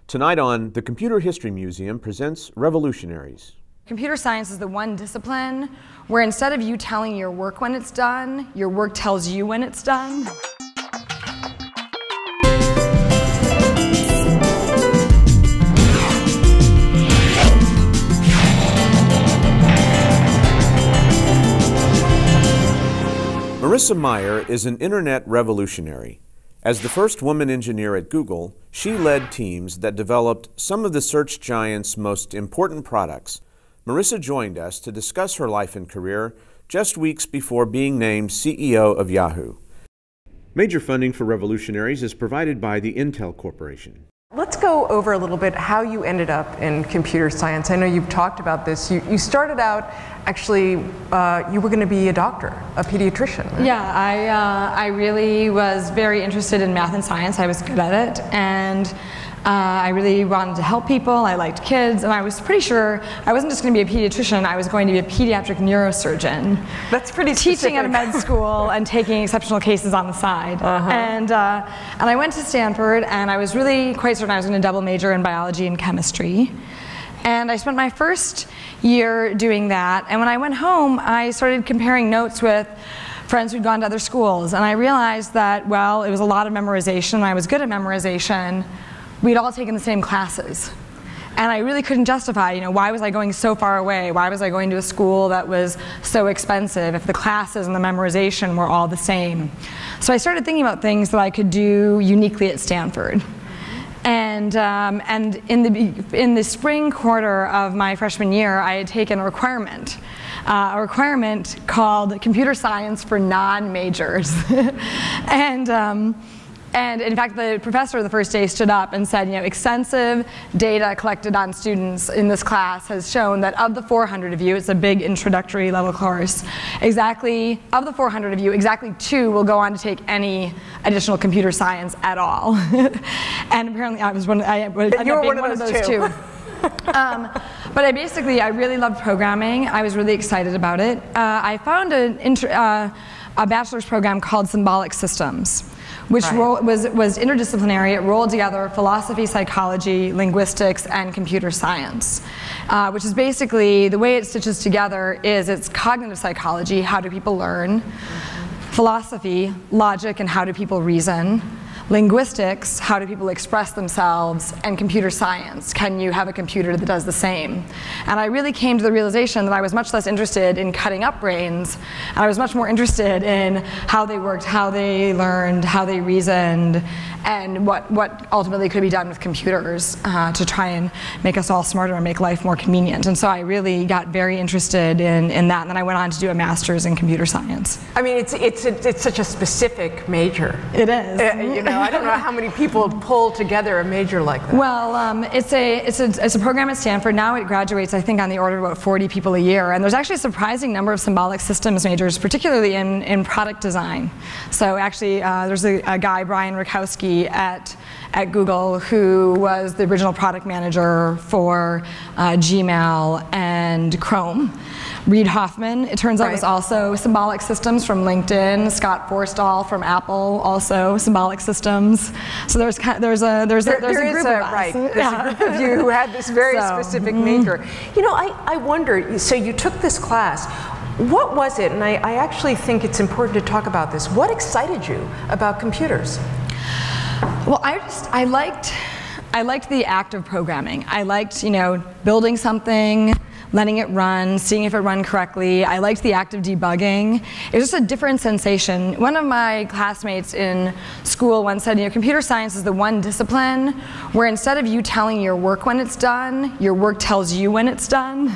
Tonight on The Computer History Museum presents Revolutionaries. Computer science is the one discipline where instead of you telling your work when it's done, your work tells you when it's done. Marissa Mayer is an internet revolutionary. As the first woman engineer at Google, she led teams that developed some of the search giant's most important products. Marissa joined us to discuss her life and career just weeks before being named CEO of Yahoo. Major funding for Revolutionaries is provided by the Intel Corporation. Let's go over a little bit how you ended up in computer science. I know you've talked about this. You started out, actually, you were going to be a doctor, a pediatrician, right? Yeah, I really was very interested in math and science. I was good at it, and I really wanted to help people. I liked kids, and I was pretty sure I wasn't just going to be a pediatrician, I was going to be a pediatric neurosurgeon. That's pretty specific. Teaching at a med school and taking exceptional cases on the side. And I went to Stanford, and I was really quite certain I was going to double major in biology and chemistry. And I spent my first year doing that, and when I went home, I started comparing notes with friends who'd gone to other schools, and I realized that, well, it was a lot of memorization, I was good at memorization. We'd all taken the same classes. And I really couldn't justify, why was I going so far away? Why was I going to a school that was so expensive if the classes and the memorization were all the same? So I started thinking about things that I could do uniquely at Stanford. And in the spring quarter of my freshman year, I had taken a requirement called computer science for non-majors. And in fact, the professor the first day stood up and said, extensive data collected on students in this class has shown that of the 400 of you, it's a big introductory level course, of the 400 of you, exactly 2 will go on to take any additional computer science at all. And apparently I was one of those two. But I really loved programming. I was really excited about it. I found a bachelor's program called Symbolic Systems, which was interdisciplinary. It rolled together philosophy, psychology, linguistics, and computer science, which is basically, the way it stitches together is it's cognitive psychology, how do people learn, philosophy, logic, and how do people reason, linguistics, how do people express themselves, and computer science, can you have a computer that does the same? And I really came to the realization that I was much less interested in cutting up brains, and I was much more interested in how they worked, how they learned, how they reasoned, and what ultimately could be done with computers to try and make us all smarter and make life more convenient. And so I really got very interested in that, and then I went on to do a master's in computer science. I mean, it's such a specific major. It is. I don't know how many people pull together a major like that. Well, it's a program at Stanford. Now it graduates, I think, on the order of about 40 people a year. And there's actually a surprising number of symbolic systems majors, particularly in product design. So actually, there's a guy, Brian Rakowski, at Google, who was the original product manager for Gmail and Chrome. Reid Hoffman, it turns out, was also symbolic systems from LinkedIn. Scott Forstall from Apple, also symbolic systems. So there's a group of us. There's a group of you who had this very specific major. I wonder, so you took this class. What was it, and I actually think it's important to talk about this, what excited you about computers? Well, I liked the act of programming. I liked, building something, letting it run, seeing if it ran correctly. I liked the act of debugging. It was just a different sensation. One of my classmates in school once said, computer science is the one discipline where instead of you telling your work when it's done, your work tells you when it's done.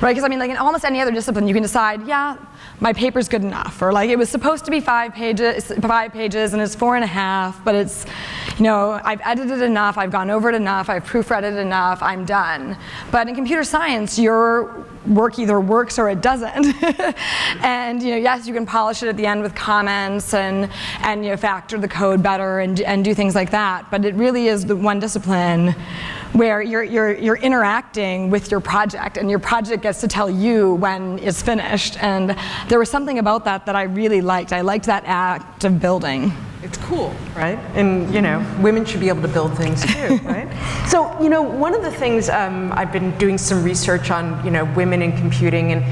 Right? Because like in almost any other discipline, you can decide, yeah, my paper's good enough, or it was supposed to be 5 pages, and it's 4.5, but it's, I've edited enough, I've gone over it enough, I've proofread it enough, I'm done. But in computer science, your work either works or it doesn't. And yes, you can polish it at the end with comments and factor the code better and do things like that. But it really is the one discipline where you're interacting with your project, and your project gets to tell you when it's finished. And there was something about that I really liked. I liked that act of building. It's cool, right? And you know, women should be able to build things too, right? So, you know, one of the things I've been doing some research on, you know, women in computing and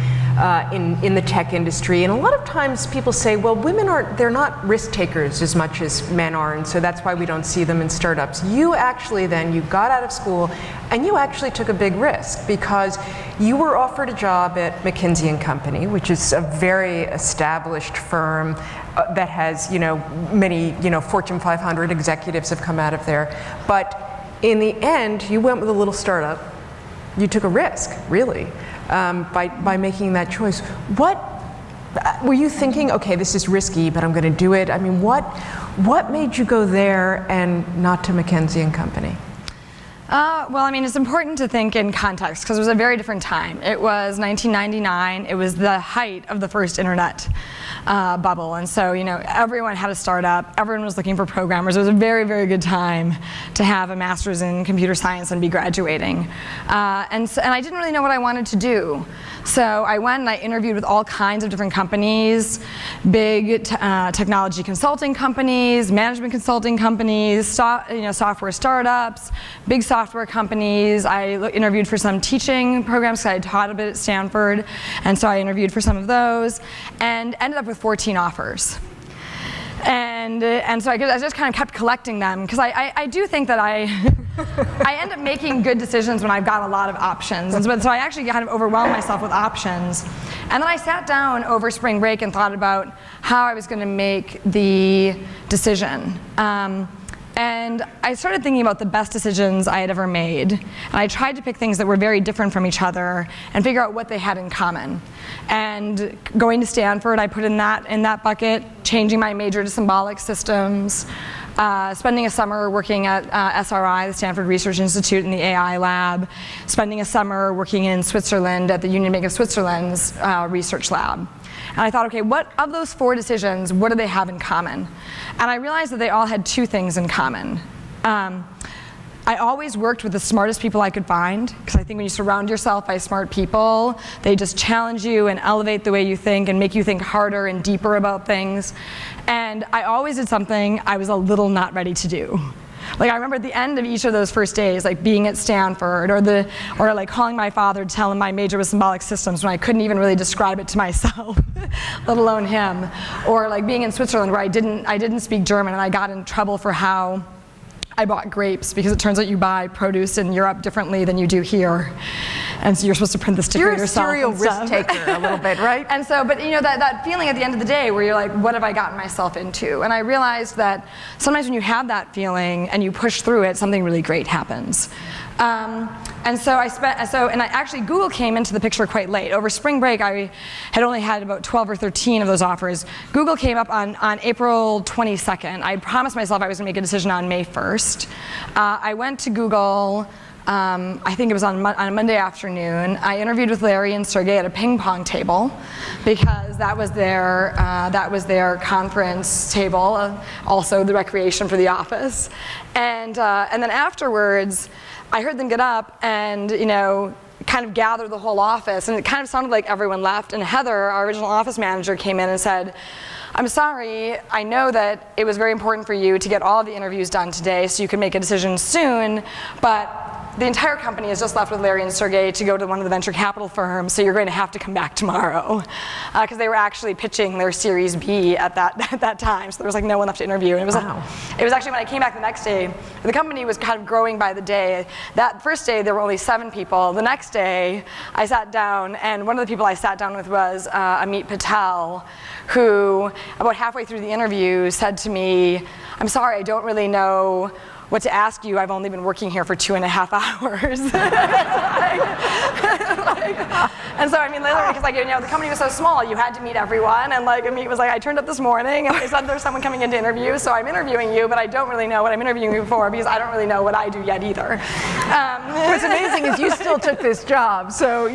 in the tech industry, and a lot of times people say, well, women they're not risk takers as much as men are, and so that's why we don't see them in startups. You actually then, you got out of school and you actually took a big risk because you were offered a job at McKinsey & Company, which is a very established firm that has, you know, many, you know, Fortune 500 executives have come out of there. But in the end, you went with a little startup. You took a risk, really, by making that choice. What were you thinking? Okay, this is risky, but I'm going to do it. I mean, what made you go there and not to McKinsey & Company? Well, I mean, it's important to think in context because it was a very different time. It was 1999. It was the height of the first internet bubble. And so, you know, everyone had a startup. Everyone was looking for programmers. It was a very, very good time to have a master's in computer science and be graduating. And I didn't really know what I wanted to do. So I went and I interviewed with all kinds of different companies, big technology consulting companies, management consulting companies, software startups, big software companies. I interviewed for some teaching programs because I had taught a bit at Stanford, and so I interviewed for some of those, and ended up with 14 offers. And so I just kind of kept collecting them because I do think that I end up making good decisions when I've got a lot of options. And so I actually kind of overwhelmed myself with options. And then I sat down over spring break and thought about how I was going to make the decision. And I started thinking about the best decisions I had ever made. And I tried to pick things that were very different from each other and figure out what they had in common. And going to Stanford, I put in that bucket, changing my major to symbolic systems, spending a summer working at SRI, the Stanford Research Institute, in the AI lab, spending a summer working in Switzerland at the Union Bank of Switzerland's research lab. And I thought, okay, what of those 4 decisions, what do they have in common? And I realized that they all had 2 things in common. I always worked with the smartest people I could find, because I think when you surround yourself by smart people, they just challenge you and elevate the way you think and make you think harder and deeper about things. And I always did something I was a little not ready to do. Like, I remember at the end of each of those first days, like being at Stanford, or like calling my father to tell him my major was symbolic systems when I couldn't even really describe it to myself, let alone him. Or like being in Switzerland where I didn't speak German and I got in trouble for how I bought grapes, because it turns out you buy produce in Europe differently than you do here. And so you're supposed to print the sticker yourself. You're a serial risk taker a little bit, right? And so, but you know, that feeling at the end of the day where you're like, what have I gotten myself into? And I realized that sometimes when you have that feeling and you push through it, something really great happens. And so actually Google came into the picture quite late. Over spring break, I had only had about 12 or 13 of those offers. Google came up on April 22nd. I promised myself I was going to make a decision on May 1st. I went to Google. I think it was on a Monday afternoon. I interviewed with Larry and Sergey at a ping pong table because that was their conference table, also the recreation for the office. And then afterwards, I heard them get up and, you know, kind of gather the whole office, and it kind of sounded like everyone left. And Heather, our original office manager, came in and said, I'm sorry, I know that it was very important for you to get all of the interviews done today so you can make a decision soon, but the entire company is just left with Larry and Sergey to go to one of the venture capital firms, so you're going to have to come back tomorrow. Because they were actually pitching their Series B at that time, so there was like no one left to interview. And it was, it was actually when I came back the next day, the company was kind of growing by the day. That first day there were only 7 people. The next day I sat down, and one of the people I sat down with was Amit Patel, who about halfway through the interview said to me, I'm sorry, I don't really know what to ask you. I've only been working here for 2.5 hours. And so, I mean, literally, because like, you know, the company was so small, you had to meet everyone, and like, Amit was like, I turned up this morning, and they said there's someone coming in to interview, so I'm interviewing you, but I don't really know what I'm interviewing you for, because I don't really know what I do yet either. What's amazing is you still took this job, so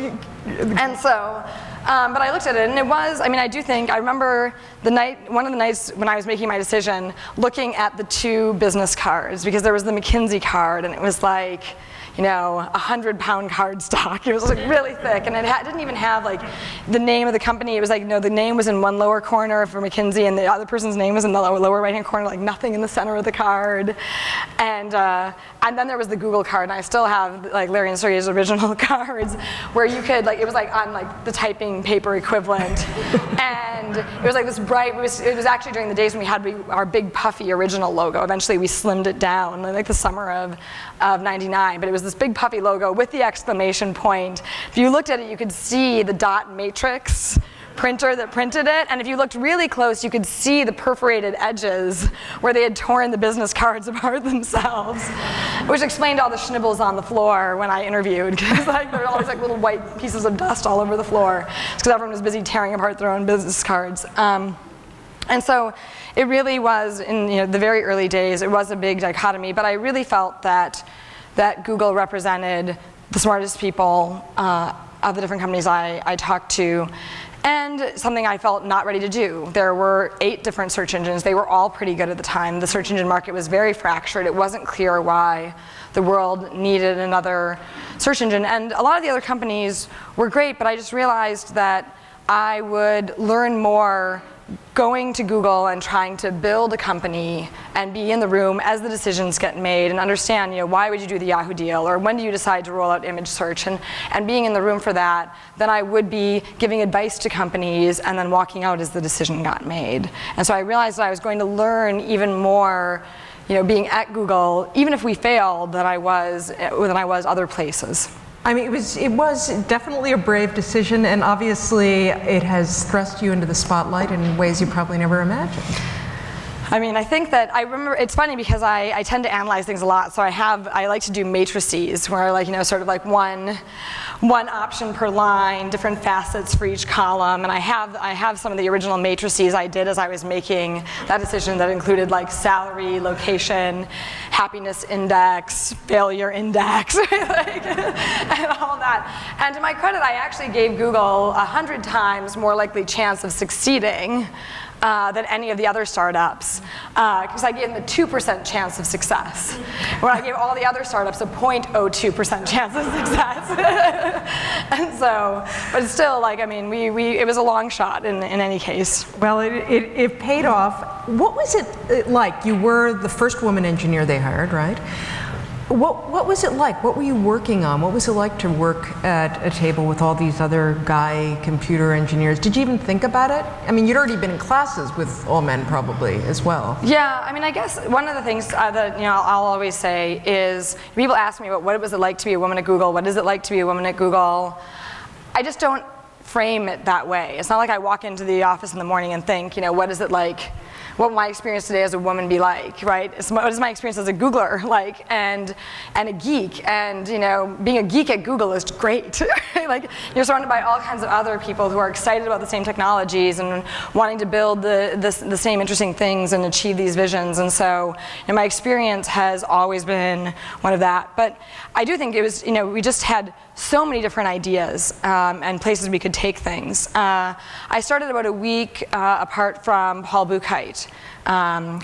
And so, but I looked at it, and it was, I mean, I do think, I remember one of the nights when I was making my decision, looking at the 2 business cards, because there was the McKinsey card, and it was like, you know, 100-pound cardstock. It was like really thick, and it didn't even have like the name of the company. It was like, you know, the name was in one lower corner for McKinsey, and the other person's name was in the lower right-hand corner, like nothing in the center of the card. And then there was the Google card, and I still have like Larry and Sergey's original cards, where you could like, it was like on like the typing paper equivalent, and it was like this bright. It was actually during the days when we had our big puffy original logo. Eventually, we slimmed it down, like the summer of '99, but it was this big puffy logo with the exclamation point. If you looked at it, you could see the dot matrix printer that printed it, and if you looked really close, you could see the perforated edges where they had torn the business cards apart themselves, which explained all the schnibbles on the floor when I interviewed, because like, there were always like little white pieces of dust all over the floor. It's because everyone was busy tearing apart their own business cards. And so it really was, in the very early days, it was a big dichotomy, but I really felt that Google represented the smartest people of the different companies I talked to, and something I felt not ready to do. There were 8 different search engines. They were all pretty good at the time. The search engine market was very fractured. It wasn't clear why the world needed another search engine. And a lot of the other companies were great, but I just realized that I would learn more going to Google and trying to build a company and be in the room as the decisions get made and understand, why would you do the Yahoo deal, or when do you decide to roll out image search, and being in the room for that, then I would be giving advice to companies and then walking out as the decision got made. And so I realized that I was going to learn even more, being at Google, even if we failed, than I was other places. I mean, it was definitely a brave decision, and obviously it has thrust you into the spotlight in ways you probably never imagined. I mean, I think that I remember, it's funny because I tend to analyze things a lot, so I like to do matrices where sort of like one option per line, different facets for each column, and I have some of the original matrices I did as I was making that decision that included like salary, location, happiness index, failure index, and all that. And to my credit, I actually gave Google 100 times more likely chance of succeeding than any of the other startups, because I gave them a 2% chance of success, when I gave all the other startups a 0.02% chance of success. And so, but still, it was a long shot in any case. Well, it paid off. What was it like? You were the first woman engineer they hired, right? What was it like? What were you working on? What was it like to work at a table with all these other guy computer engineers? Did you even think about it? I mean, you'd already been in classes with all men probably as well. Yeah, I mean, I guess one of the things that I'll always say is, people ask me about what was it like to be a woman at Google, what is it like to be a woman at Google? I just don't frame it that way. It's not like I walk into the office in the morning and think, what is it like? What will my experience today as a woman be like, right? What is my experience as a Googler like, and a geek? And being a geek at Google is great. Like, you're surrounded by all kinds of other people who are excited about the same technologies and wanting to build the same interesting things and achieve these visions. And so, my experience has always been one of that. But I do think it was, we just had so many different ideas and places we could take things. I started about a week apart from Paul Buchheit,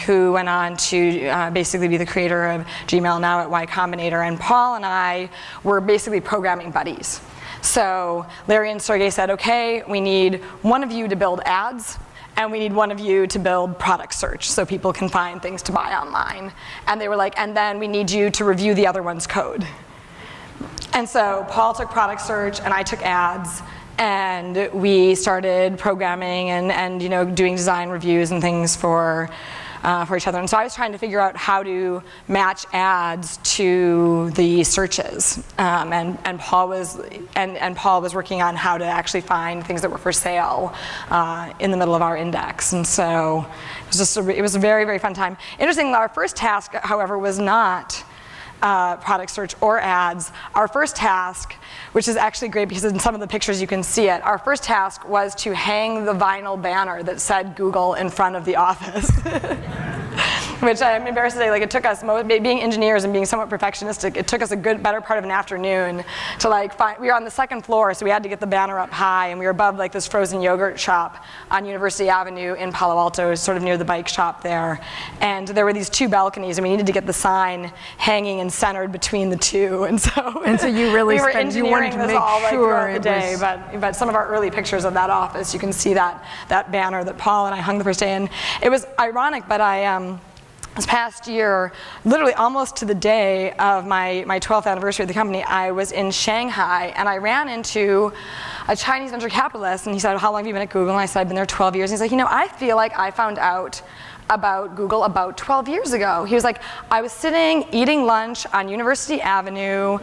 who went on to basically be the creator of Gmail, now at Y Combinator. And Paul and I were basically programming buddies. So Larry and Sergey said, okay, we need one of you to build ads, and we need one of you to build product search so people can find things to buy online. And they were like, and then we need you to review the other one's code. And so Paul took product search and I took ads, and we started programming and doing design reviews and things for each other. And so I was trying to figure out how to match ads to the searches, and Paul was working on how to actually find things that were for sale in the middle of our index. And so it was a very, very fun time. Interestingly, our first task, however, was not product search or ads. Our first task, which is actually great because in some of the pictures you can see it, our first task was to hang the vinyl banner that said Google in front of the office. which I'm embarrassed to say, like, it took us, being engineers and being somewhat perfectionistic, it took us a better part of an afternoon to like find, we were on the second floor, so we had to get the banner up high, and we were above like this frozen yogurt shop on University Avenue in Palo Alto, sort of near the bike shop there. And there were these two balconies, and we needed to get the sign hanging and centered between the two. And so you really we were engineering this all like, throughout the day. Was... But some of our early pictures of that office, you can see that banner that Paul and I hung the first day. And it was ironic, but this past year, literally almost to the day of my 12th anniversary of the company, I was in Shanghai, and I ran into a Chinese venture capitalist, and he said, how long have you been at Google? And I said, I've been there 12 years. And he's like, you know, I feel like I found out about Google about 12 years ago. He was like, I was sitting eating lunch on University Avenue,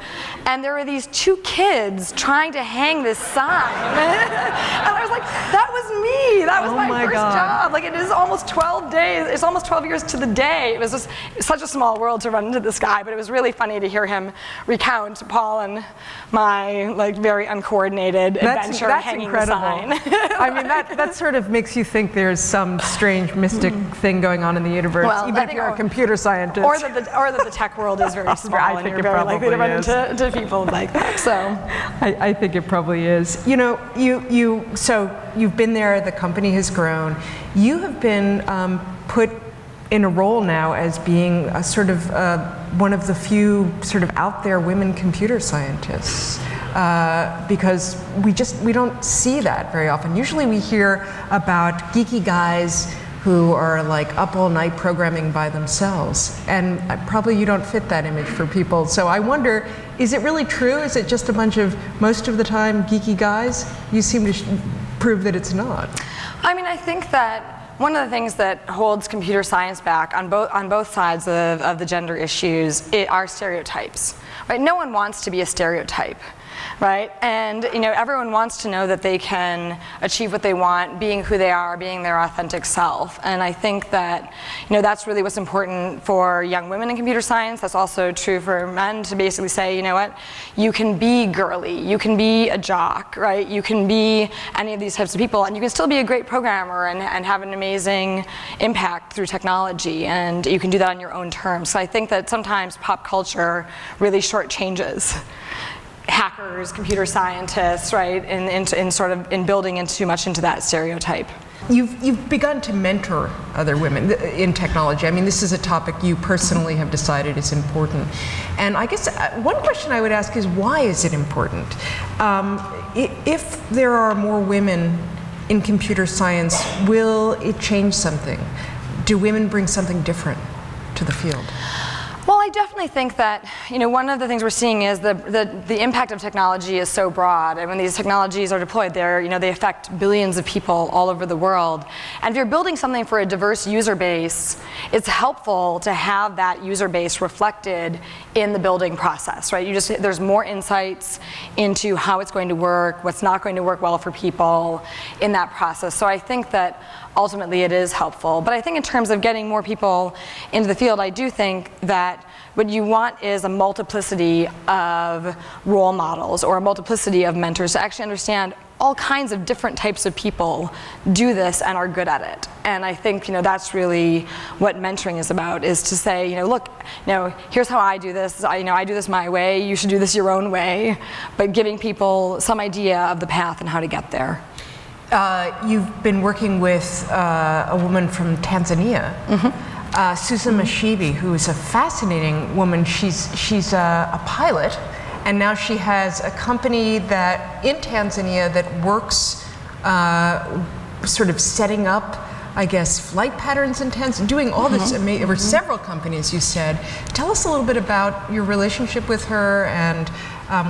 and there were these two kids trying to hang this sign. And I was like, that was me. That was my first job. Like, it is almost 12 days. It's almost 12 years to the day. It was just such a small world to run into this guy, but it was really funny to hear him recount Paul and my like very uncoordinated adventure hanging incredible. The sign. I mean, that sort of makes you think there's some strange mystic thing going on in the universe, well, even if you're a computer scientist. Or that the tech world is very small, and you're very likely to run into people like that. So I think it probably is. You know, so you've been there, the company has grown. You have been put in a role now as being a sort of one of the few sort of out there women computer scientists. Because we don't see that very often. Usually we hear about geeky guys who are like up all night programming by themselves. And probably you don't fit that image for people. So I wonder, is it really true? Is it just a bunch of, most of the time, geeky guys? You seem to prove that it's not. I mean, I think that one of the things that holds computer science back on both sides of the gender issues are stereotypes. Right? No one wants to be a stereotype. Right? And you know, everyone wants to know that they can achieve what they want, being who they are, being their authentic self. And I think that, you know, that's really what's important for young women in computer science. That's also true for men, to basically say, you know what, you can be girly, you can be a jock, right? You can be any of these types of people, and you can still be a great programmer and have an amazing impact through technology, and you can do that on your own terms. So I think that sometimes pop culture really shortchanges hackers, computer scientists, right, in building too much into that stereotype. You've begun to mentor other women in technology. I mean, this is a topic you personally have decided is important. And I guess one question I would ask is, why is it important? If there are more women in computer science, will it change something? Do women bring something different to the field? Well, I definitely think that, you know, one of the things we're seeing is the impact of technology is so broad, and when these technologies are deployed, they affect billions of people all over the world. And if you're building something for a diverse user base, it's helpful to have that user base reflected in the building process, right? There's more insights into how it's going to work, what's not going to work well for people in that process. So I think that ultimately it is helpful. But I think in terms of getting more people into the field, I do think that what you want is a multiplicity of role models or a multiplicity of mentors to actually understand all kinds of different types of people do this and are good at it. And I think, you know, that's really what mentoring is about, is to say, you know, look, you know, here's how I do this. I do this my way. You should do this your own way. But giving people some idea of the path and how to get there. You've been working with a woman from Tanzania, Susan Mashibi, who is a fascinating woman. She's a pilot, and now she has a company in Tanzania that works sort of setting up, I guess, flight patterns in Tanzania, doing all this amazing. There were several companies, you said. Tell us a little bit about your relationship with her and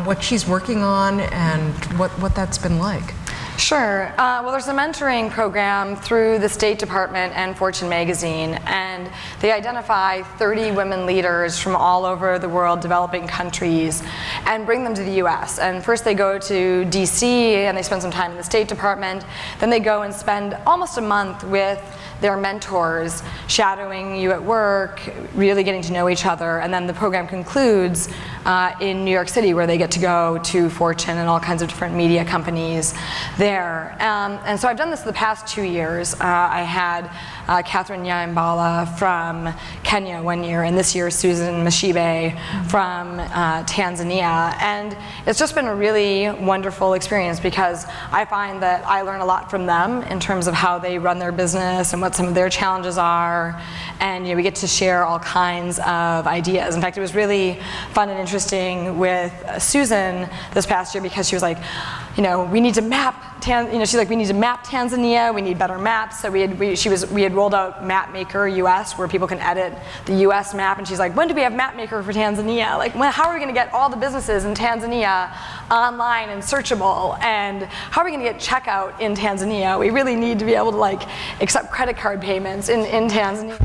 what she's working on and what that's been like. Sure. Well, there's a mentoring program through the State Department and Fortune magazine, and they identify 30 women leaders from all over the world, developing countries, and bring them to the US. And first they go to DC and they spend some time in the State Department. Then they go and spend almost a month with their mentors, shadowing you at work, really getting to know each other, and then the program concludes in New York City, where they get to go to Fortune and all kinds of different media companies there. And so I've done this the past 2 years. I had Catherine Nyambala from Kenya one year, and this year Susan Mashibe from Tanzania. And it's just been a really wonderful experience, because I find that I learn a lot from them in terms of how they run their business and what some of their challenges are, and we get to share all kinds of ideas. In fact, it was really fun and interesting with Susan this past year, because she was like, we need to map she's like, we need to map Tanzania, we need better maps. So we had rolled out Map Maker US, where people can edit the US map, and she's like, when do we have Map Maker for Tanzania? Like, how are we going to get all the businesses in Tanzania online and searchable? And how are we going to get checkout in Tanzania? We really need to be able to accept credit card payments in Tanzania.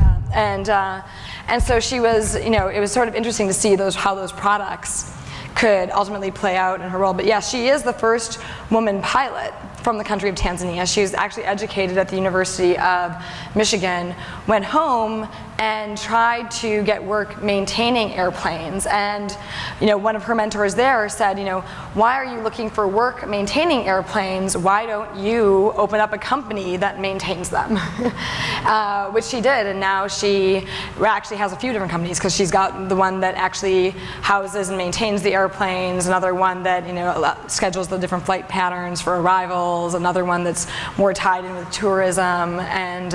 And so she was, it was sort of interesting to see how those products could ultimately play out in her role. But yeah, she is the first woman pilot from the country of Tanzania. She was actually educated at the University of Michigan, went home and tried to get work maintaining airplanes. And one of her mentors there said, why are you looking for work maintaining airplanes? Why don't you open up a company that maintains them? Which she did, and now she actually has a few different companies, because she's got the one that actually houses and maintains the airplanes, another one that schedules the different flight patterns for arrivals, another one that's more tied in with tourism, and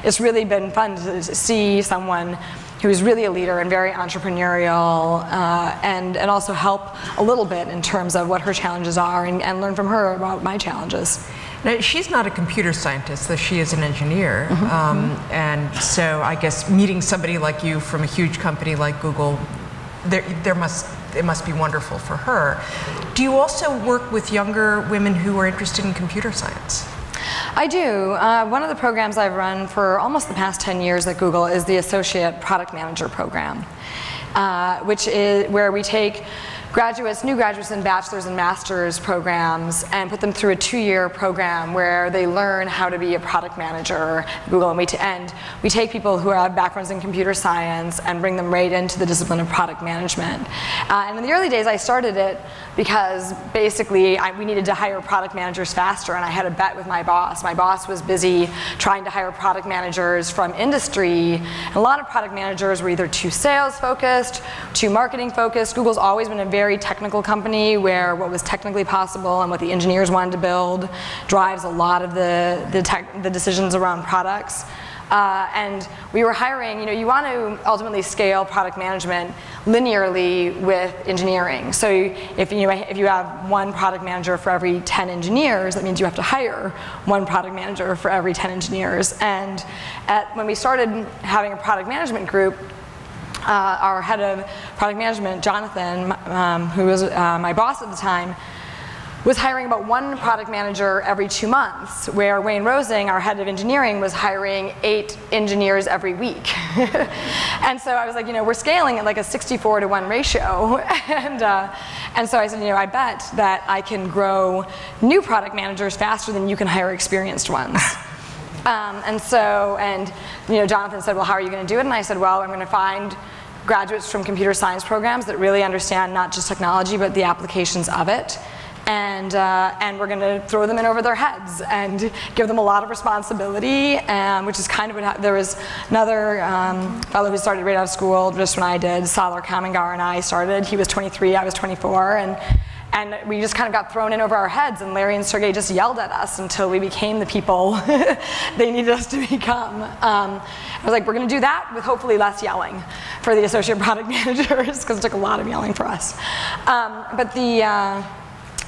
it's really been fun to see someone who's really a leader and very entrepreneurial, and also help a little bit in terms of what her challenges are, and learn from her about my challenges. Now, she's not a computer scientist, though she is an engineer, and so I guess meeting somebody like you from a huge company like Google, it must be wonderful for her. Do you also work with younger women who are interested in computer science? I do. One of the programs I've run for almost the past 10 years at Google is the Associate Product Manager program, which is where we take new graduates in bachelor's and master's programs and put them through a 2-year program where they learn how to be a product manager at Google. And we take people who have backgrounds in computer science and bring them right into the discipline of product management. And in the early days I started it because basically we needed to hire product managers faster, and I had a bet with my boss. My boss was busy trying to hire product managers from industry, and a lot of product managers were either too sales focused, too marketing focused. Google's always been a very technical company where what was technically possible and what the engineers wanted to build drives a lot of the decisions around products. And we were hiring, you want to ultimately scale product management linearly with engineering. So if you have one product manager for every 10 engineers, that means you have to hire one product manager for every 10 engineers. And when we started having a product management group, our head of product management, Jonathan, who was my boss at the time, was hiring about one product manager every 2 months, where Wayne Rosing, our head of engineering, was hiring 8 engineers every week. And so I was like, we're scaling at like a 64-to-1 ratio. And so I said, I bet that I can grow new product managers faster than you can hire experienced ones. And Jonathan said, well, how are you going to do it? And I said, well, I'm going to find graduates from computer science programs that really understand not just technology, but the applications of it. And we're going to throw them in over their heads and give them a lot of responsibility, which is kind of what happened. There was another fellow who started right out of school just when I did. Salar Kamangar and I started. He was 23, I was 24, and we just kind of got thrown in over our heads, and Larry and Sergey just yelled at us until we became the people they needed us to become. I was like, we're going to do that with hopefully less yelling for the associate product managers, because it took a lot of yelling for us.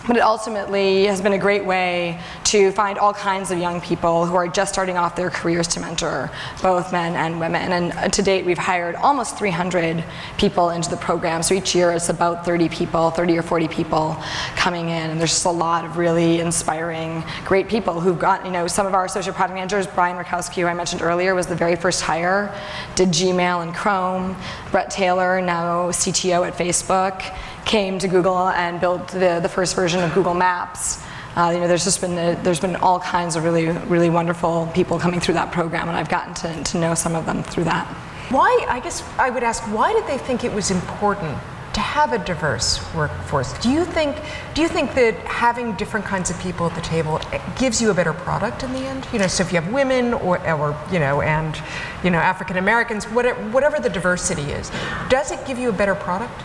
But it ultimately has been a great way to find all kinds of young people who are just starting off their careers to mentor both men and women. And to date, we've hired almost 300 people into the program. So each year it's about 30 or 40 people coming in. And there's just a lot of really inspiring, great people who've got, some of our associate product managers, Brian Rakowski, who I mentioned earlier, was the very first hire, did Gmail and Chrome. Brett Taylor, now CTO at Facebook. came to Google and built the first version of Google Maps. You know, there's been all kinds of really wonderful people coming through that program, and I've gotten to know some of them through that. Why, I guess I would ask, why did they think it was important to have a diverse workforce? Do you think that having different kinds of people at the table gives you a better product in the end? You know, so if you have women or you know, and you know, African Americans, whatever the diversity is, does it give you a better product?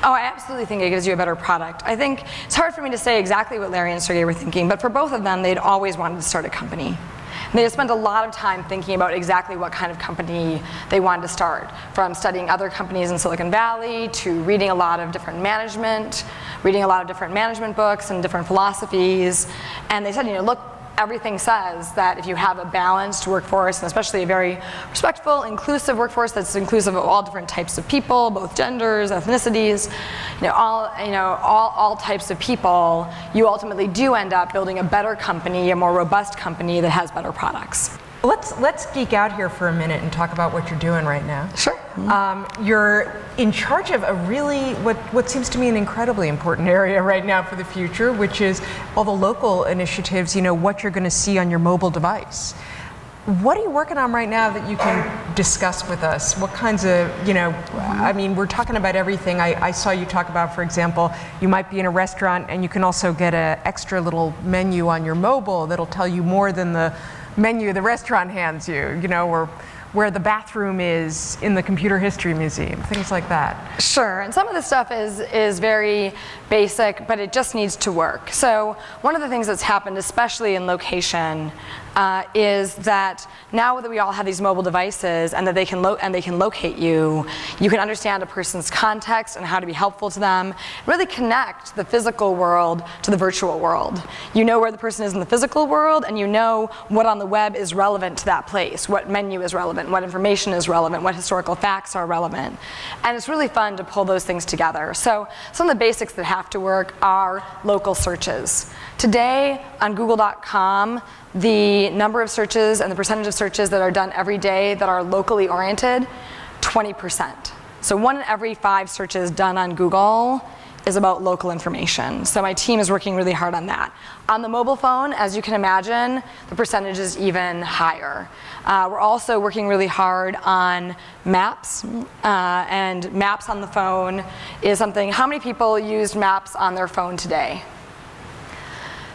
Oh, I absolutely think it gives you a better product. I think it's hard for me to say exactly what Larry and Sergey were thinking, but for both of them, they'd always wanted to start a company. And they had spent a lot of time thinking about exactly what kind of company they wanted to start, from studying other companies in Silicon Valley to reading a lot of different management books and different philosophies. And they said, you know, look, everything says that if you have a balanced workforce, and especially a very respectful, inclusive workforce that's inclusive of all different types of people, both genders, ethnicities, all types of people, you ultimately do end up building a better company, a more robust company that has better products. Let's geek out here for a minute and talk about what you're doing right now. Sure. You're in charge of a really, what seems to me an incredibly important area right now for the future, which is all the local initiatives, you know, what you're going to see on your mobile device. What are you working on right now that you can discuss with us? What kinds of, you know, I mean, we're talking about everything. I saw you talk about, for example, you might be in a restaurant and you can also get an extra little menu on your mobile that'll tell you more than the menu the restaurant hands you, you know, or where the bathroom is in the Computer History Museum, things like that. Sure, and some of this stuff is very basic, but it just needs to work. So one of the things that's happened, especially in location, is that now that we all have these mobile devices and that they can locate you, you can understand a person's context and how to be helpful to them, really connect the physical world to the virtual world. You know where the person is in the physical world, and you know what on the web is relevant to that place, what menu is relevant, what information is relevant, what historical facts are relevant. And it's really fun to pull those things together. So some of the basics that have to work are local searches. Today on Google.com, the number of searches and the percentage of searches that are done every day that are locally oriented, 20%. So 1 in every 5 searches done on Google is about local information. So my team is working really hard on that. On the mobile phone, as you can imagine, the percentage is even higher. We're also working really hard on maps, and maps on the phone is something. How many people used maps on their phone today?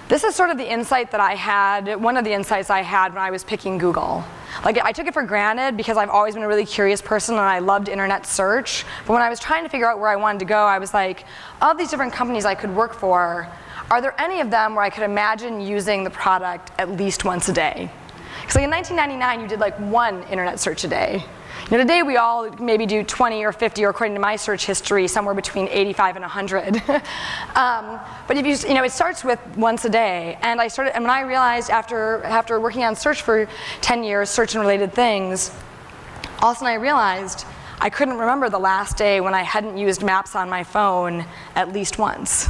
This is sort of the insight that I had, one of the insights I had when I was picking Google. Like, I took it for granted because I've always been a really curious person and I loved internet search. But when I was trying to figure out where I wanted to go, I was like, of these different companies I could work for, are there any of them where I could imagine using the product at least once a day? Because like in 1999, you did like 1 internet search a day. You know, today we all maybe do 20 or 50, or according to my search history, somewhere between 85 and 100. But if you know, it starts with once a day. And when I realized after working on search for 10 years, search and related things, all of a sudden I realized I couldn't remember the last day when I hadn't used maps on my phone at least once.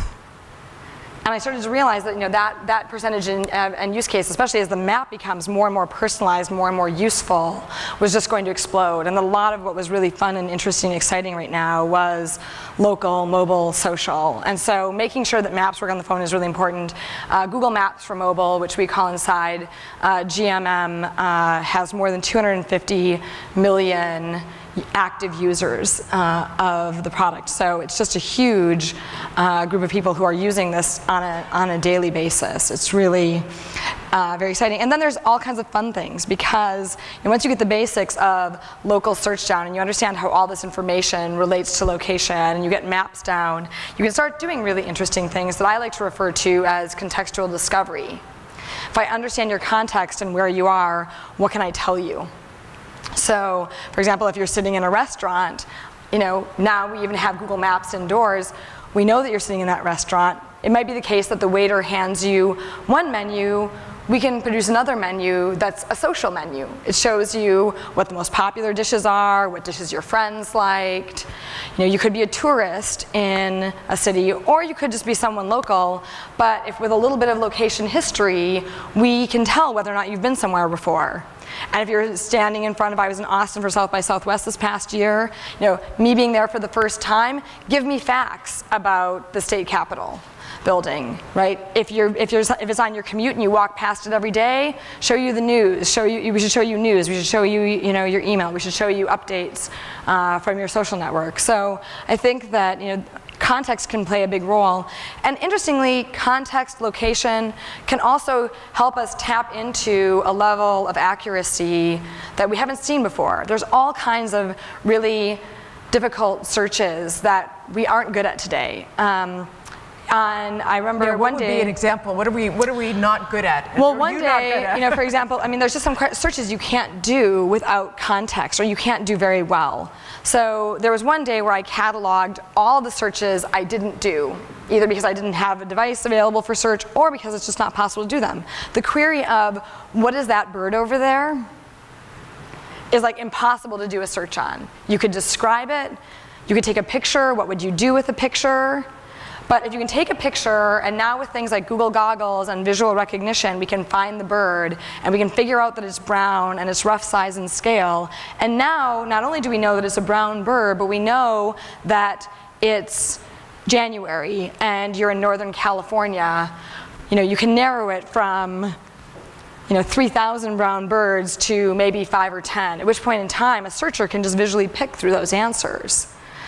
And I started to realize that, you know, that percentage and use case, especially as the map becomes more and more personalized, more and more useful, was just going to explode. And a lot of what was really fun and interesting and exciting right now was local, mobile, social. And so making sure that maps work on the phone is really important. Google Maps for mobile, which we call inside GMM, has more than 250 million active users of the product. So it's just a huge group of people who are using this on a daily basis. It's really very exciting. And then there's all kinds of fun things, because once you get the basics of local search down and you understand how all this information relates to location and you get maps down, you can start doing really interesting things that I like to refer to as contextual discovery. If I understand your context and where you are, what can I tell you? So, for example, if you're sitting in a restaurant, you know, now we even have Google Maps indoors. We know that you're sitting in that restaurant. It might be the case that the waiter hands you one menu we can produce another menu that's a social menu. It shows you what the most popular dishes are, what dishes your friends liked. You know, you could be a tourist in a city, or you could just be someone local, but if with a little bit of location history, we can tell whether or not you've been somewhere before. And if you're standing in front of, I was in Austin for South by Southwest this past year, you know, me being there for the first time, give me facts about the state capitol building, right? If it's on your commute and you walk past it every day, show you the news. We should show you news. We should show you, you know, your email. We should show you updates from your social network. So I think that, you know, context can play a big role. And interestingly, context, location can also help us tap into a level of accuracy that we haven't seen before. There's all kinds of really difficult searches that we aren't good at today. And I remember one day. What would be an example? What are we not good at? Well, one day, you know, for example, I mean, there's just some searches you can't do without context, or you can't do very well. So there was one day where I cataloged all the searches I didn't do, either because I didn't have a device available for search, or because it's just not possible to do them. The query of, what is that bird over there, is like impossible to do a search on. You could describe it, you could take a picture, what would you do with a picture? But if you can take a picture, and now with things like Google goggles and visual recognition, we can find the bird, and we can figure out that it's brown, and it's rough size and scale. And now, not only do we know that it's a brown bird, but we know that it's January, and you're in Northern California. You know, you can narrow it from, you know, 3,000 brown birds to maybe 5 or 10, at which point in time, a searcher can just visually pick through those answers.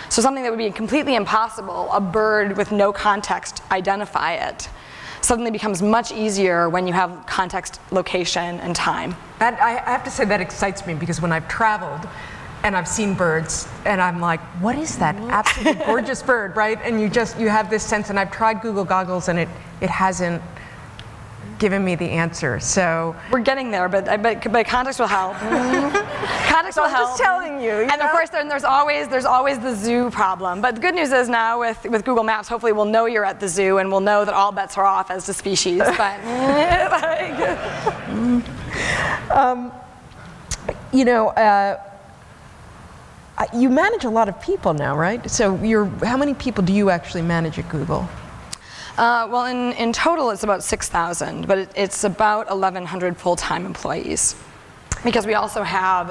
So something that would be completely impossible, a bird with no context, identify it. Suddenly becomes much easier when you have context, location, and time. That, I have to say, that excites me, because when I've traveled and I've seen birds and I'm like, what is that absolutely gorgeous bird, right? And you have this sense, and I've tried Google goggles and it hasn't given me the answer. So we're getting there, but context will help. Context will help. I'm just telling you. And of course, then there's always the zoo problem. But the good news is now with Google Maps, hopefully we'll know you're at the zoo, and we'll know that all bets are off as to species. But you know, you manage a lot of people now, right? So how many people do you actually manage at Google? Well, in total, it's about 6,000, but it's about 1,100 full-time employees. Because we also have,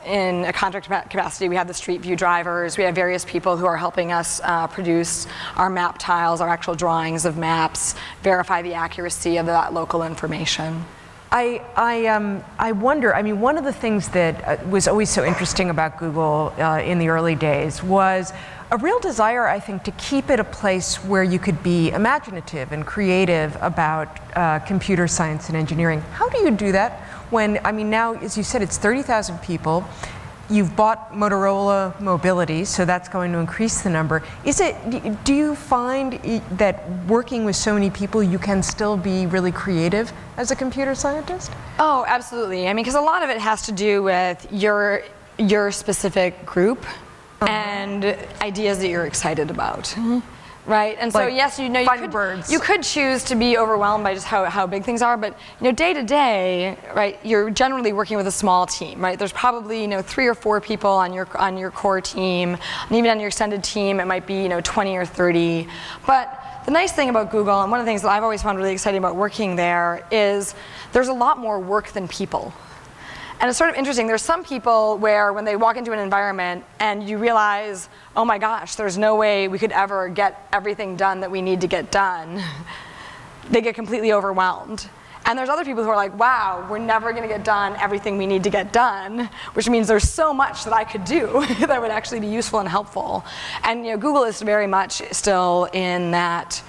in a contract capacity, we have the Street View drivers. We have various people who are helping us produce our map tiles, our actual drawings of maps, verify the accuracy of that local information. I wonder, I mean, one of the things that was always so interesting about Google in the early days was a real desire, I think, to keep it a place where you could be imaginative and creative about computer science and engineering. How do you do that when, I mean, now, as you said, it's 30,000 people. You've bought Motorola Mobility, so that's going to increase the number. Do you find that working with so many people, you can still be really creative as a computer scientist? Oh, absolutely. I mean, because a lot of it has to do with your specific group and ideas that you're excited about. Right, and so like, yes, you know, you could choose to be overwhelmed by just how big things are, but you know, day to day, right, you're generally working with a small team, right? There's probably, you know, 3 or 4 people on your core team, and even on your extended team, it might be, you know, 20 or 30. But the nice thing about Google, and one of the things that I've always found really exciting about working there, is there's a lot more work than people. And it's sort of interesting, there's some people where when they walk into an environment and you realize, oh my gosh, there's no way we could ever get everything done that we need to get done, they get completely overwhelmed. And there's other people who are like, wow, we're never going to get done everything we need to get done, which means there's so much that I could do that would actually be useful and helpful. And you know, Google is very much still in that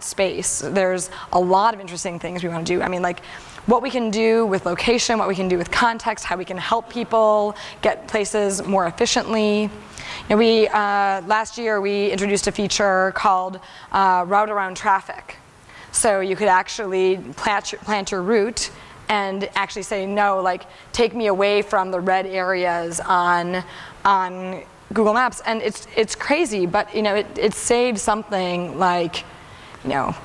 space. There's a lot of interesting things we want to do. I mean, like, what we can do with location, what we can do with context, how we can help people get places more efficiently. You know, last year we introduced a feature called Route Around Traffic. So you could actually plant your route and actually say, no, like, take me away from the red areas on Google Maps. And it's crazy, but you know, it saves something like, you know,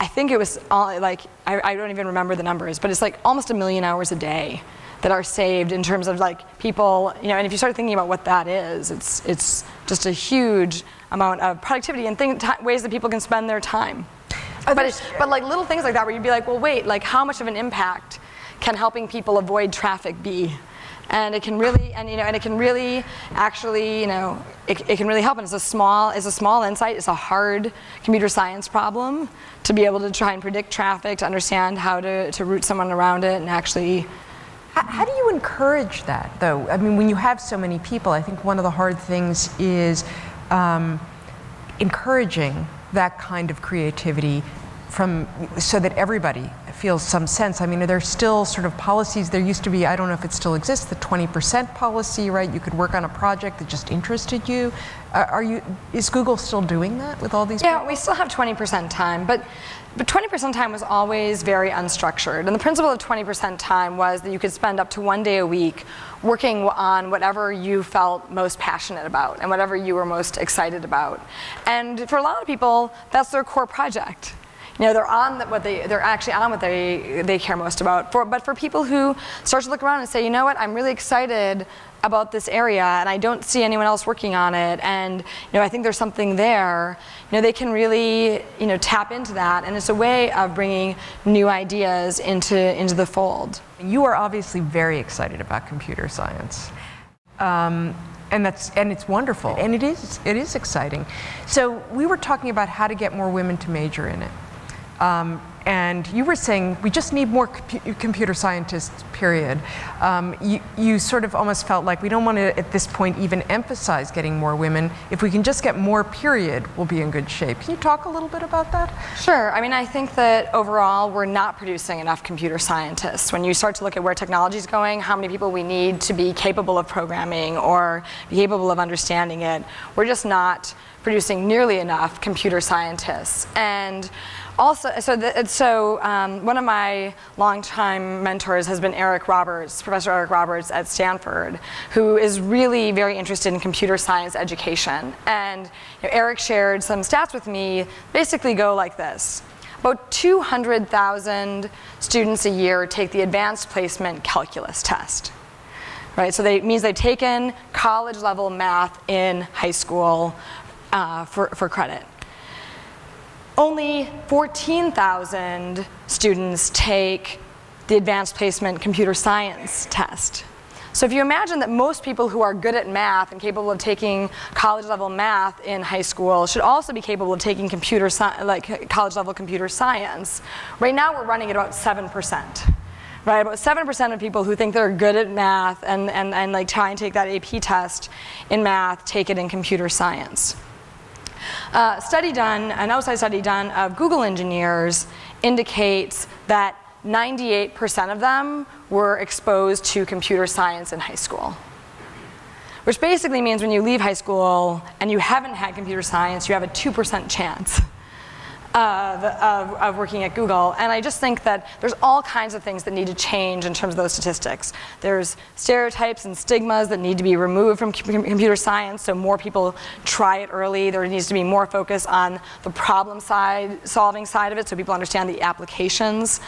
I think it was like, I don't even remember the numbers, but it's like almost 1 million hours a day that are saved in terms of like people, you know, and if you start thinking about what that is, it's just a huge amount of productivity and ways that people can spend their time. But like little things like that where you'd be like, well, wait, like how much of an impact can helping people avoid traffic be? And it can really, and it can really actually, it can really help. And it's a small insight. It's a hard computer science problem to be able to try and predict traffic, to understand how to route someone around it, and actually. How do you encourage that, though? I mean, when you have so many people, I think one of the hard things is encouraging that kind of creativity so that everybody feels some sense. I mean, are there still sort of policies? There used to be, I don't know if it still exists, the 20% policy, right? You could work on a project that just interested you. Is Google still doing that with all these people? Yeah, we still have 20% time, but 20% time was always very unstructured. And the principle of 20% time was that you could spend up to 1 day a week working on whatever you felt most passionate about and whatever you were most excited about. And for a lot of people, that's their core project. They're actually on what they care most about. But for people who start to look around and say, you know what, I'm really excited about this area and I don't see anyone else working on it, and I think there's something there, they can really tap into that, and it's a way of bringing new ideas into the fold. You are obviously very excited about computer science. And it's wonderful, and it is exciting. So we were talking about how to get more women to major in it. And you were saying we just need more computer scientists, period. You sort of almost felt like we don't want to, at this point, even emphasize getting more women. If we can just get more, period, we'll be in good shape. Can you talk a little bit about that? Sure. I mean, I think that overall we're not producing enough computer scientists. When you start to look at where technology is going, how many people we need to be capable of programming or be capable of understanding it, we're just not producing nearly enough computer scientists. And also, one of my longtime mentors has been Professor Eric Roberts at Stanford, who is really very interested in computer science education. And Eric shared some stats with me, basically go like this. About 200,000 students a year take the advanced placement calculus test. Right? So it means they've taken college-level math in high school for credit. Only 14,000 students take the advanced placement computer science test. So if you imagine that most people who are good at math and capable of taking college-level math in high school should also be capable of taking college-level computer science, right now we're running at about 7%. Right, about 7% of people who think they're good at math and like try and take that AP test in math take it in computer science. An outside study done of Google engineers indicates that 98% of them were exposed to computer science in high school. Which basically means when you leave high school and you haven't had computer science, you have a 2% chance of working at Google. And I just think that there's all kinds of things that need to change in terms of those statistics. There's stereotypes and stigmas that need to be removed from computer science so more people try it early. There needs to be more focus on the solving side of it so people understand the applications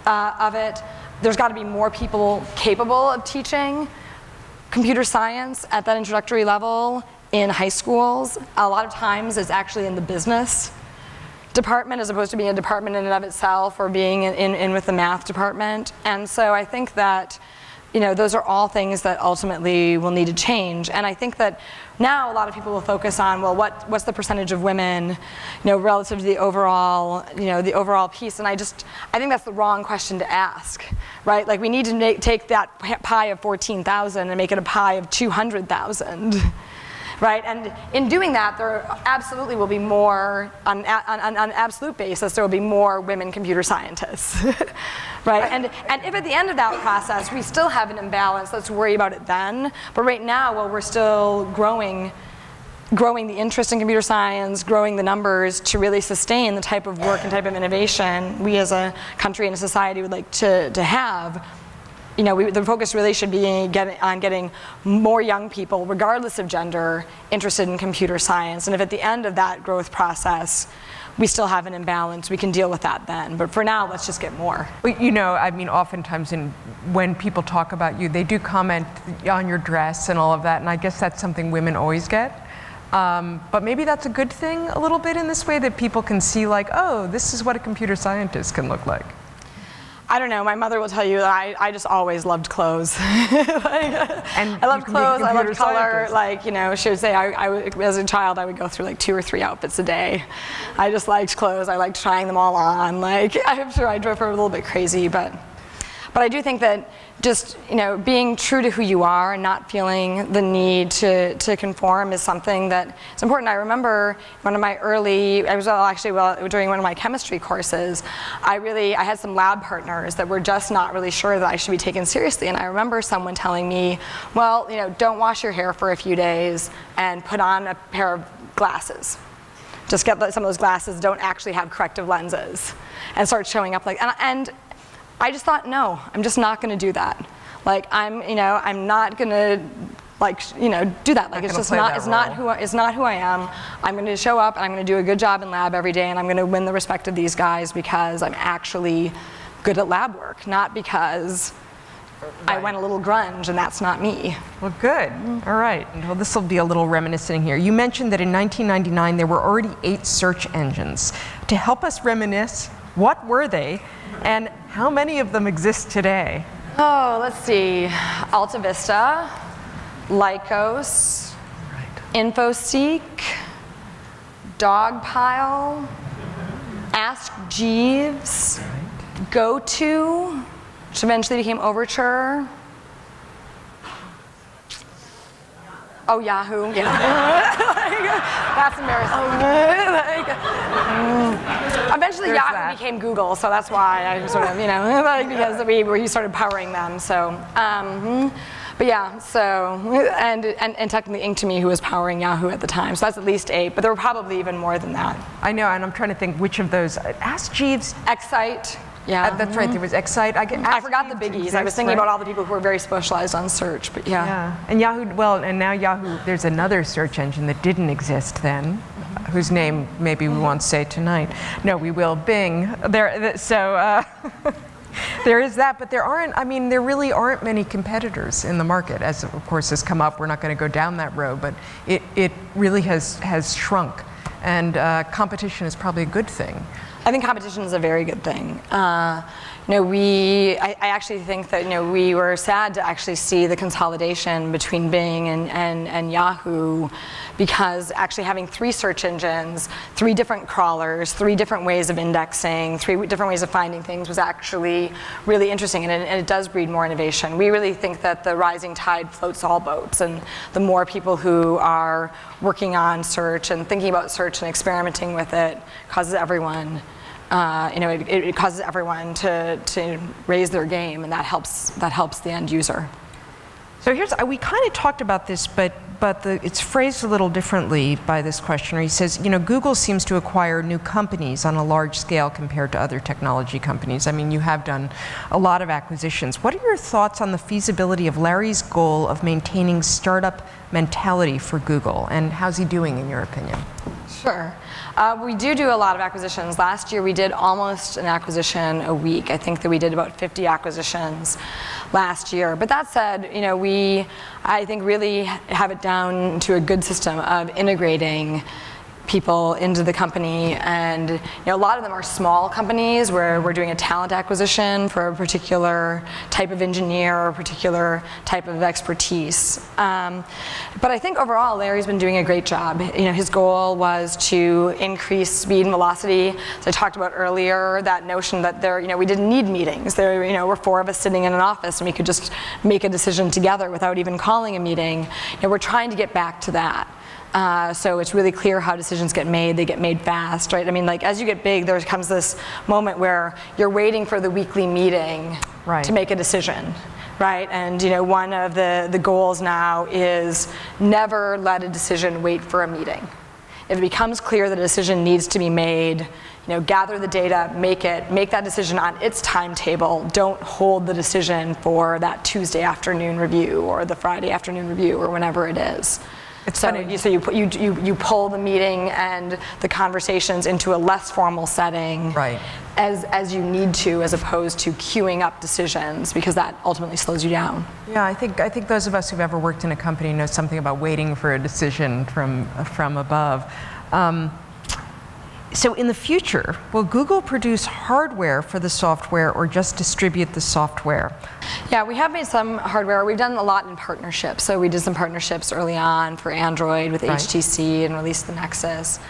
of it. There's got to be more people capable of teaching computer science at that introductory level in high schools. A lot of times it's actually in the business department as opposed to being a department in and of itself or being in with the math department. And so I think that those are all things that ultimately will need to change. And I think that now a lot of people will focus on, well, what's the percentage of women, relative to the overall piece. And I think that's the wrong question to ask, right? Like we need to take that pie of 14,000 and make it a pie of 200,000. Right, and in doing that, there absolutely will be more, on an absolute basis, there will be more women computer scientists, right? And if at the end of that process we still have an imbalance, let's worry about it then. But right now, while we're still growing the interest in computer science, growing the numbers to really sustain the type of work and type of innovation we as a country and a society would like to have, the focus really should be on getting more young people, regardless of gender, interested in computer science. And if at the end of that growth process, we still have an imbalance, we can deal with that then. But for now, let's just get more. You know, I mean, oftentimes when people talk about you, they do comment on your dress and all of that, and I guess that's something women always get. But maybe that's a good thing a little bit in this way, that people can see like, oh, this is what a computer scientist can look like. I don't know, my mother will tell you that I just always loved clothes. I loved clothes, I loved color, like, you know, she would say, as a child, I would go through like 2 or 3 outfits a day. I just liked clothes, I liked trying them all on, like, I'm sure I drove her a little bit crazy, but I do think that just, you know, being true to who you are and not feeling the need to conform is something that is important. I remember one of my early, during one of my chemistry courses, I had some lab partners that were just not really sure that I should be taken seriously. And I remember someone telling me, well, you know, don't wash your hair for a few days and put on a pair of glasses. Just get some of those glasses, don't actually have corrective lenses, and start showing up like, and I just thought, no, I'm just not going to do that. Like, I'm not going to, like, you know, do that. Like, it's just not, it's not who I am. I'm going to show up and I'm going to do a good job in lab every day, and I'm going to win the respect of these guys because I'm actually good at lab work, not because I went a little grunge, and that's not me. Well, good. All right. Well, this will be a little reminiscing here. You mentioned that in 1999 there were already 8 search engines. To help us reminisce, what were they? And how many of them exist today? Oh, let's see. Alta Vista, Lycos, InfoSeek, Dogpile, Ask Jeeves, GoTo, which eventually became Overture. Oh, Yahoo, yeah. That's embarrassing. Eventually Yahoo became Google, so that's why I sort of, you know, because we started powering them, so. But yeah, so, and technically Ink2Me, who was powering Yahoo at the time, so that's at least 8, but there were probably even more than that. I know, and I'm trying to think which of those. Ask Jeeves. Excite. Yeah. That's right, there was Excite. I forgot the biggies. I was thinking about all the people who were very specialized on search, but yeah. Yeah, and Yahoo, well, and now Yahoo, there's another search engine that didn't exist then, whose name maybe we won't say tonight. No, we will, Bing. There is that, but there aren't, I mean, there really aren't many competitors in the market, as of course has come up. We're not going to go down that road, but it really has shrunk, and competition is probably a good thing. I think competition is a very good thing. You know, I actually think that, you know, we were sad to actually see the consolidation between Bing and Yahoo, because actually having 3 search engines, 3 different crawlers, 3 different ways of indexing, 3 different ways of finding things was actually really interesting, and it does breed more innovation. We really think that the rising tide floats all boats, and the more people who are working on search and thinking about search and experimenting with it causes everyone, you know, it causes everyone to raise their game, and that helps the end user. So we kind of talked about this, but it's phrased a little differently by this questioner. He says, you know, Google seems to acquire new companies on a large scale compared to other technology companies. I mean, you have done a lot of acquisitions. What are your thoughts on the feasibility of Larry's goal of maintaining startup mentality for Google, and how's he doing in your opinion? Sure. We do a lot of acquisitions. Last year we did almost an acquisition a week. I think that we did about 50 acquisitions last year. But that said, you know, I think really have it down to a good system of integrating people into the company, and you know, a lot of them are small companies where we're doing a talent acquisition for a particular type of engineer or a particular type of expertise. But I think overall Larry's been doing a great job. You know, his goal was to increase speed and velocity. As I talked about earlier, that notion that we didn't need meetings. There were 4 of us sitting in an office and we could just make a decision together without even calling a meeting. You know, we're trying to get back to that. So it's really clear how decisions get made. They get made fast, right? I mean, like, as you get big, there comes this moment where you're waiting for the weekly meeting to make a decision, right? And you know, one of the goals now is never let a decision wait for a meeting. If it becomes clear that a decision needs to be made, you know, gather the data, make that decision on its timetable. Don't hold the decision for that Tuesday afternoon review or the Friday afternoon review or whenever it is. It's so funny. so you pull the meeting and the conversations into a less formal setting, right, as you need to, as opposed to queuing up decisions, because that ultimately slows you down. Yeah, I think those of us who've ever worked in a company know something about waiting for a decision from above. So in the future, will Google produce hardware for the software or just distribute the software? Yeah, we have made some hardware. We've done a lot in partnerships. So we did some partnerships early on for Android with HTC and released the Nexus.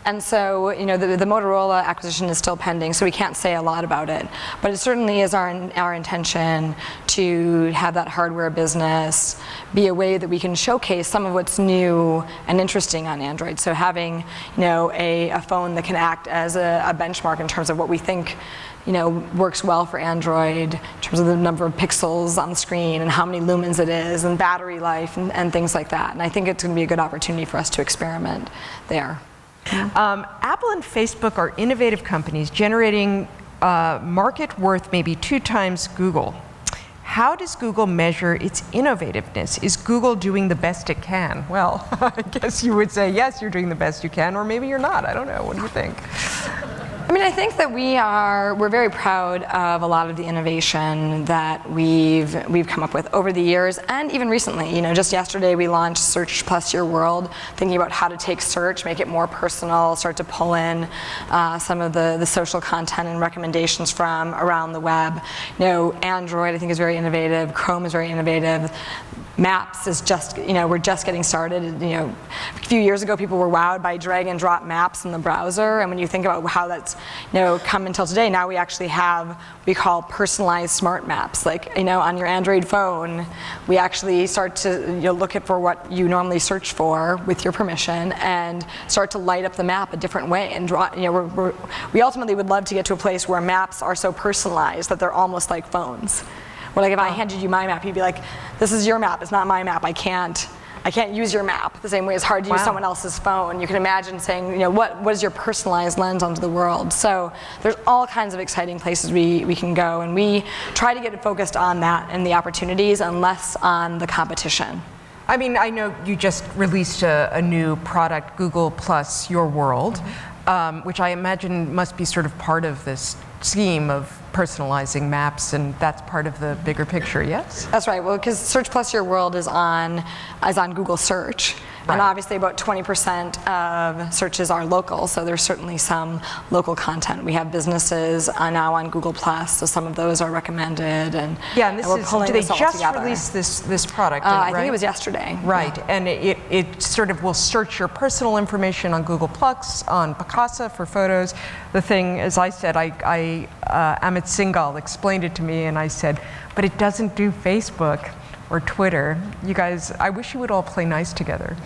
And so, you know, the Motorola acquisition is still pending, so we can't say a lot about it. But it certainly is our intention to have that hardware business be a way that we can showcase some of what's new and interesting on Android. So having, you know, a phone that can act as a benchmark in terms of what we think, you know, works well for Android in terms of the number of pixels on the screen and how many lumens it is and battery life and things like that. And I think it's going to be a good opportunity for us to experiment there. Apple and Facebook are innovative companies generating market worth maybe 2 times Google. How does Google measure its innovativeness? Is Google doing the best it can? Well, I guess you would say yes, you're doing the best you can, or maybe you're not. I don't know. What do you think? I mean, I think that we're very proud of a lot of the innovation that we've come up with over the years, and even recently. You know, just yesterday we launched Search Plus Your World, thinking about how to take search, make it more personal, start to pull in some of the social content and recommendations from around the web. You know, Android I think is very innovative. Chrome is very innovative. Maps is just, you know, we're just getting started. You know, a few years ago people were wowed by drag and drop maps in the browser, and when you think about how that's, you know, come until today, now we actually have what we call personalized smart maps. Like, you know, on your Android phone, we actually start to, you know, look for what you normally search for with your permission and start to light up the map a different way and draw, you know, we ultimately would love to get to a place where maps are so personalized that they're almost like phones. Where, like, if I handed you my map, you'd be like, this is your map, it's not my map, I can't use your map the same way it's hard to use someone else's phone. You can imagine saying, you know, what is your personalized lens onto the world? So there's all kinds of exciting places we can go, and we try to get it focused on that and the opportunities and less on the competition. I mean, I know you just released a new product, Google Plus Your World, which I imagine must be sort of part of this scheme of personalizing maps, and that's part of the bigger picture, yes? That's right. Well, because Search Plus Your World is on Google Search. And obviously about 20% of searches are local, so there's certainly some local content. We have businesses now on Google Plus, so some of those are recommended, and yeah, and this we're pulling they this all just together. released this product, I think it was yesterday. Right, and it sort of will search your personal information on Google Plus, on Picasa for photos. The thing, as I said, Amit Singhal explained it to me, and I said, but it doesn't do Facebook or Twitter. You guys, I wish you would all play nice together.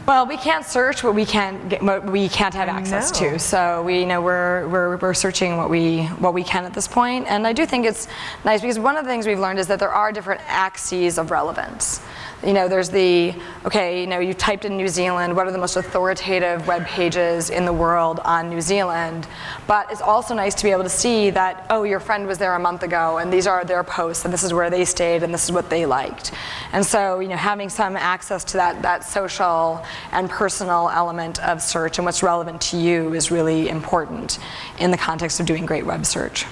Well, we can't search what we can't have access to. So we're searching what we can at this point. And I do think it's nice because one of the things we've learned is that there are different axes of relevance. You know, there's the, okay, you know, you typed in New Zealand, what are the most authoritative web pages in the world on New Zealand? But it's also nice to be able to see that, oh, your friend was there a month ago, and these are their posts, and this is where they stayed, and this is what they liked. And so, you know, having some access to that social and personal element of search and what's relevant to you is really important in the context of doing great web search.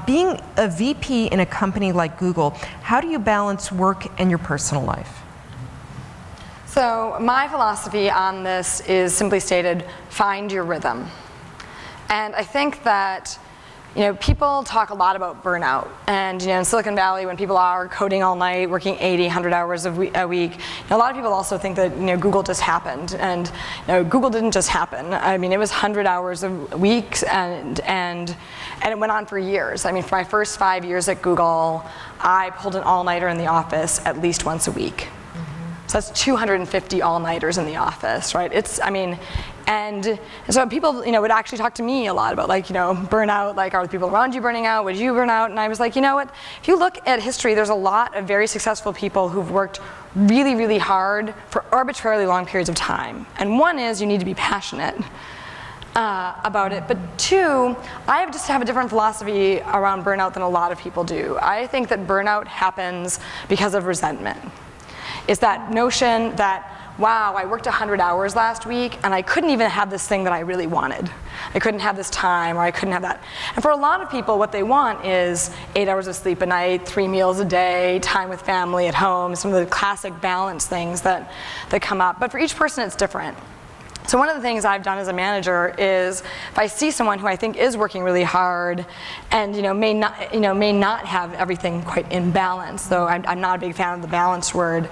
Being a VP in a company like Google, how do you balance work and your personal life? So my philosophy on this is simply stated, find your rhythm. And I think that, you know, people talk a lot about burnout. And, you know, in Silicon Valley, when people are coding all night, working 80, 100 hours a week, you know, a lot of people also think that, you know, Google just happened. And, you know, Google didn't just happen. I mean, it was 100 hours a week, and it went on for years. I mean, for my first 5 years at Google, I pulled an all-nighter in the office at least once a week. So that's 250 all-nighters in the office, right? It's, I mean, and so people, you know, would actually talk to me a lot about, like, you know, burnout, like, are the people around you burning out? Would you burn out? And I was like, you know what? If you look at history, there's a lot of very successful people who've worked really, really hard for arbitrarily long periods of time. And one is you need to be passionate about it. But two, I just have a different philosophy around burnout than a lot of people do. I think that burnout happens because of resentment. It's that notion that wow, I worked 100 hours last week and I couldn't even have this thing that I really wanted. I couldn't have this time, or I couldn't have that. And for a lot of people, what they want is 8 hours of sleep a night, 3 meals a day, time with family at home, some of the classic balance things that come up. But for each person, it's different. So one of the things I've done as a manager is, if I see someone who I think is working really hard and may not have everything quite in balance, though I'm not a big fan of the balance word,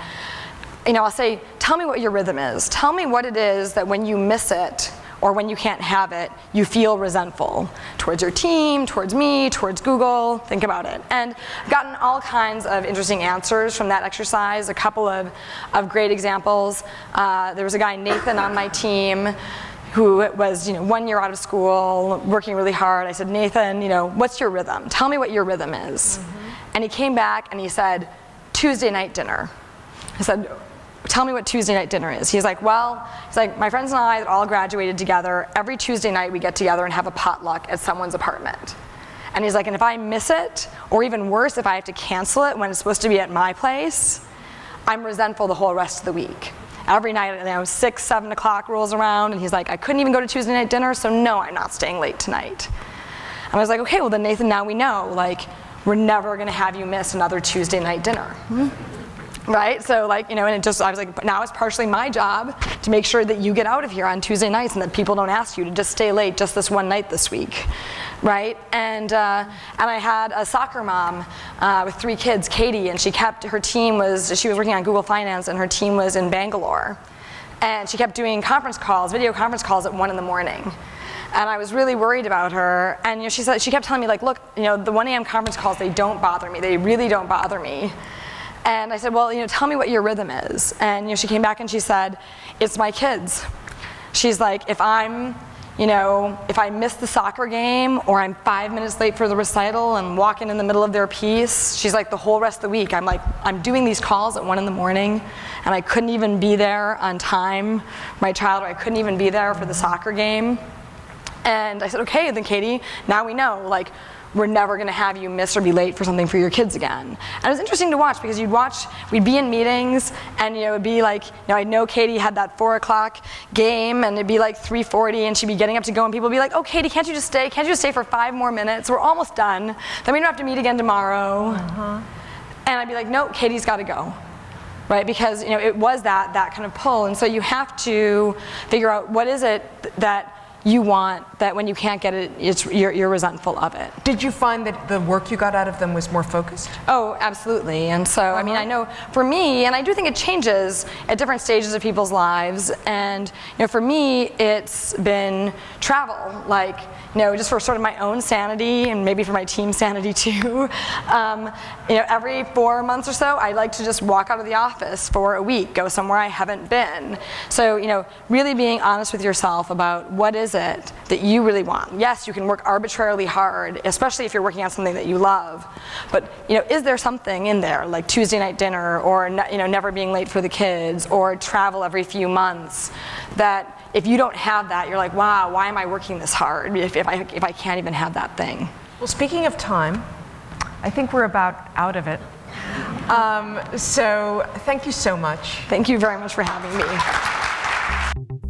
I'll say, tell me what your rhythm is. Tell me what it is that when you miss it, or when you can't have it, you feel resentful towards your team, towards me, towards Google. Think about it. And I've gotten all kinds of interesting answers from that exercise. A couple of great examples. There was a guy, Nathan, on my team who was 1 year out of school, working really hard. I said, Nathan, what's your rhythm? Tell me what your rhythm is. And he came back and he said, Tuesday night dinner. I said, tell me what Tuesday night dinner is. He's like, well, my friends and I that all graduated together, every Tuesday night we get together and have a potluck at someone's apartment. And he's like, and if I miss it, or even worse, if I have to cancel it when it's supposed to be at my place, I'm resentful the whole rest of the week. Every night, 6, 7 o'clock rolls around, and he's like, I couldn't even go to Tuesday night dinner, so no, I'm not staying late tonight. And I was like, okay, well then Nathan, now we know, we're never gonna have you miss another Tuesday night dinner. Right? So and I was like, now it's partially my job to make sure that you get out of here on Tuesday nights and that people don't ask you to just stay late just this one night this week. Right? And I had a soccer mom with 3 kids, Katie, and she was working on Google Finance, and her team was in Bangalore. And she kept doing video conference calls at 1 in the morning. And I was really worried about her. And she kept telling me, look, the 1 a.m. conference calls, they don't bother me. They really don't bother me. And I said, well, tell me what your rhythm is. And she came back and she said, it's my kids. She's like, if I miss the soccer game, or I'm 5 minutes late for the recital and walking in the middle of their piece, she's like, the whole rest of the week, I'm doing these calls at 1 in the morning, and I couldn't even be there on time, my child, or I couldn't even be there for the soccer game. And I said, okay, then Katie, now we know, we're never going to have you miss or be late for something for your kids again. And it was interesting to watch, because we'd be in meetings, and it would be I know Katie had that 4 o'clock game, and it'd be 3:40, and she'd be getting up to go, and people would be like, oh, Katie, can't you just stay? Can't you just stay for 5 more minutes? We're almost done. Then we don't have to meet again tomorrow. And I'd be like, no, Katie's got to go. Right? Because it was that kind of pull. And so you have to figure out, what is it that you want, that when you can't get it, you're resentful of it. Did you find that the work you got out of them was more focused? Oh, absolutely. And so, I know for me, and I do think it changes at different stages of people's lives, and for me, it's been travel. Just for sort of my own sanity, and maybe for my team's sanity too. Every 4 months or so, I like to just walk out of the office for a week, go somewhere I haven't been. So, really being honest with yourself about what is it that you really want. Yes, you can work arbitrarily hard, especially if you're working on something that you love. But, is there something in there, like Tuesday night dinner, or never being late for the kids, or travel every few months, that if you don't have that, you're like, wow, why am I working this hard if I can't even have that thing? Well, speaking of time, I think we're about out of it. So thank you so much. Thank you very much for having me.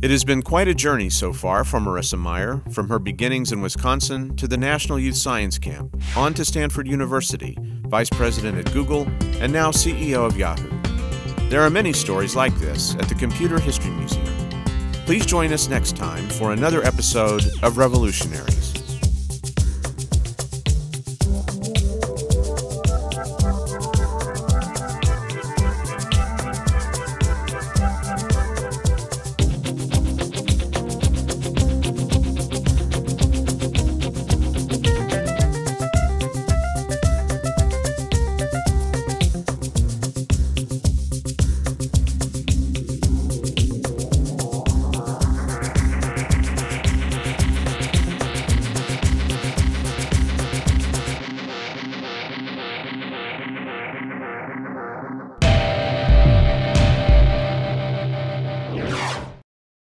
It has been quite a journey so far for Marissa Mayer, from her beginnings in Wisconsin to the National Youth Science Camp, on to Stanford University, Vice President at Google, and now CEO of Yahoo. There are many stories like this at the Computer History Museum. Please join us next time for another episode of Revolutionaries.